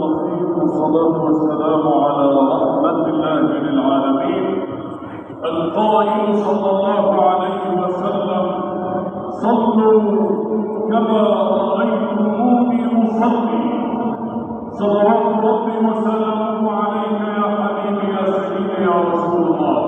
الرحيم، والصلاة والسلام على رحمة الله للعالمين القائل صلى الله عليه وسلم: صلوا كما رأيتموني أصلي. صلوات ربي وسلامه عليك يا حبيبي يا سيدي يا رسول الله.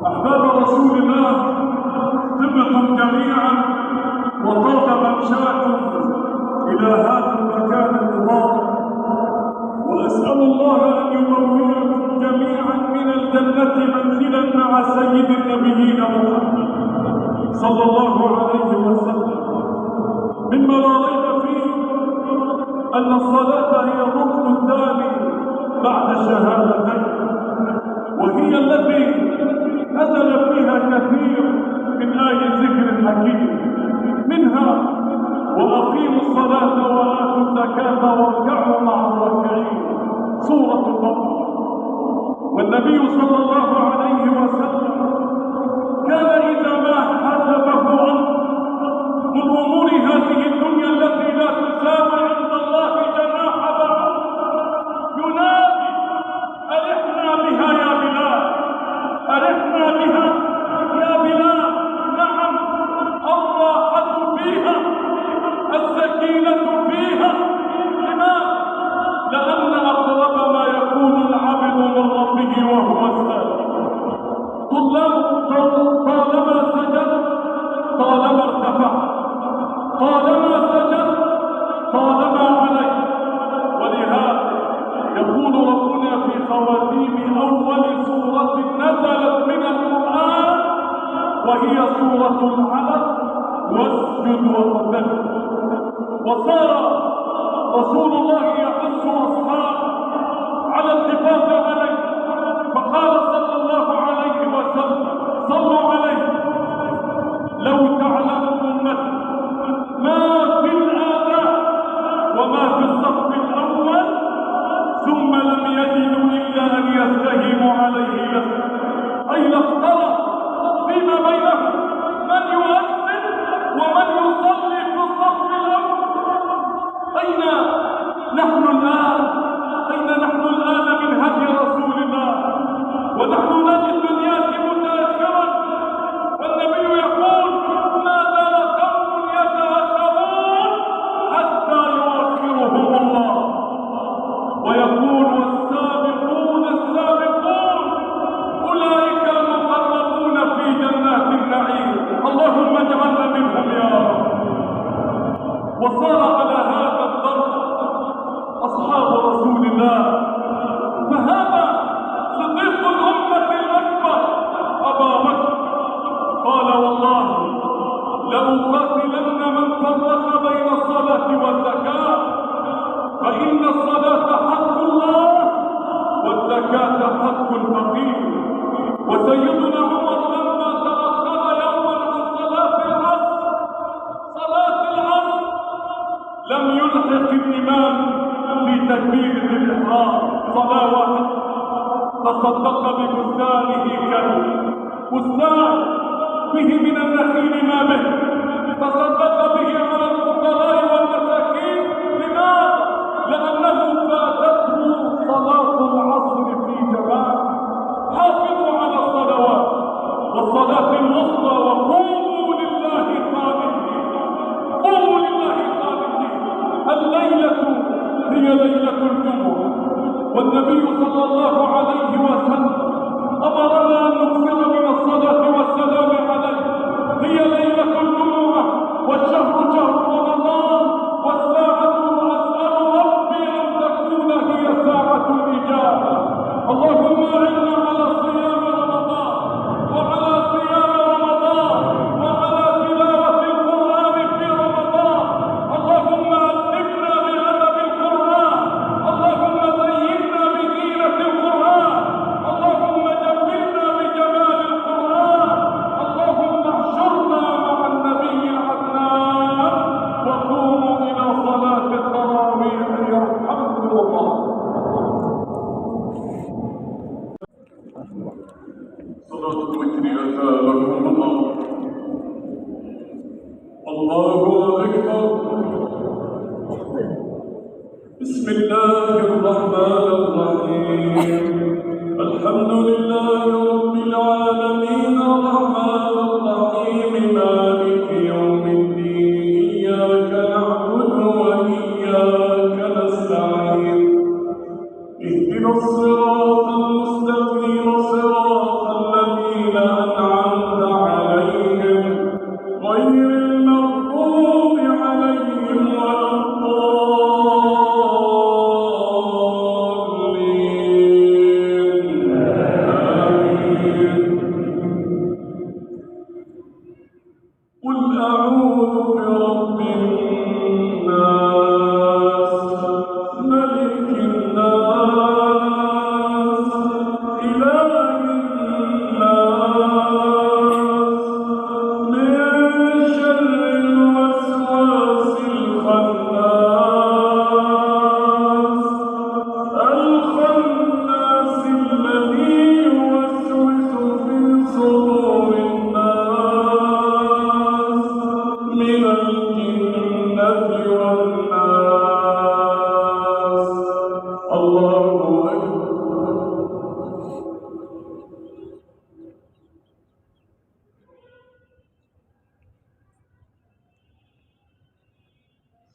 أحباب رسول الله، طبتم جميعا وطاب ممشاكم إلى هذا المكان المبارك، وأسأل الله أن يبوئكم جميعا من الجنة منزلا مع سيد النبيين محمد صلى الله عليه وسلم. مما لا ريب فيه أن الصلاة هي الركن الثاني بعد الشهادتين، وهي التي نزل فيها كثير من آي ذكر الحكيم، منها: وأقيموا الصلاة وآتوا الزكاة واركعوا مع الراكعين، سورة البقرة. والنبي صلى الله عليه وسلم كان إذا ما حسبه أمر من أمور هذه الدنيا التي لا تساوي عند الله جناح بعوض ينادي: أرحنا بها يا بلال، أرحنا بها يا بلال. نعم، الراحة فيها، السكينة فيها. لماذا؟ لأن أقرب ما يكون العبد من ربه وهو ساجد. طالما سجد طالما ارتفع، طالما سجد طالما عليه. ولهذا يقول ربنا في خواتيم أول سورة نزلت من القرآن، وهي سورة العلق: واسجد واقترب. وصار رسول الله يحث أصحابه على الحفاظ عليه، فقال صلى الله عليه وسلم: صلوا عليه. لو تعلم أمتي ما في الآباء وما في الصف الأول ثم لم يجدوا إلا أن يستهيموا عليه يسر. أين اختلط فيما بينهم من يؤذن ومن يصلي في الصف الأول؟ أين نحن الآن؟ أين نحن الآن من هدي رسول الله؟ ونحن نجد الناس متأخرا، والنبي يقول: ما زال قوم يتأخرون حتى يؤخرهم الله. ويقول: والسابقون السابقون أولئك المقربون في جنات النعيم. اللهم اجعلنا منهم يا رب. وصار على هذا الضرب أصحاب رسول الله، فهذا صديق الأمة الأكبر أبا بكر قال: والله لأقاتلن من فرق بين الصلاة والزكاة، فإن الصلاة حق الله والزكاة حق الفقير. وسيدنا عمر لما تأخر يوما عن صلاة العصر لم يلحق الإمام في تكبيرة الإحرام صلاة واحدة، تصدق ببستانه كلب، بستان به من النخيل ما به، تصدق به على الفقراء والمساكين. لماذا؟ لأنه فاتته صلاة العصر في جماعة. حافظوا على الصلوات والصلاة الوسطى، وقوموا لله قانتين، قوموا لله قانتين. الليلة هي ليلة الجمعة، والنبي صلى الله عليه وسلم أمرنا أن نكثر من الصلاة والسلام عليه. هي ليلة الجمعة، والشهر شهر رمضان، والساعة أسأل ربي أن تكون هي ساعة الإجابة. اللهم أعنا على صيام رمضان، وعلى صيام رمضان، وعلى تلاوة القرآن في رمضان. اللهم أدبنا بأدب القرآن، اللهم زينا بزينة القرآن، اللهم جملنا بجمال القرآن، اللهم احشرنا مع النبي العدنان بسم الله الرحمن الرحيم الحمد لله رب العالمين الرحمن الرحيم مالك يوم الدين إياك نعبد وإياك نستعين اهدنا الصراط المستقيم صراط الذين أنعمت عليهم غير المغضوب عليهم ولا الضالين آمين. قل أعوذ برب الناس ملك الناس إله الناس من شر الوسواس الخناس الذي يوسوس في صدور الناس من الجنة والناس. الله أكبر.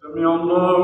سمع الله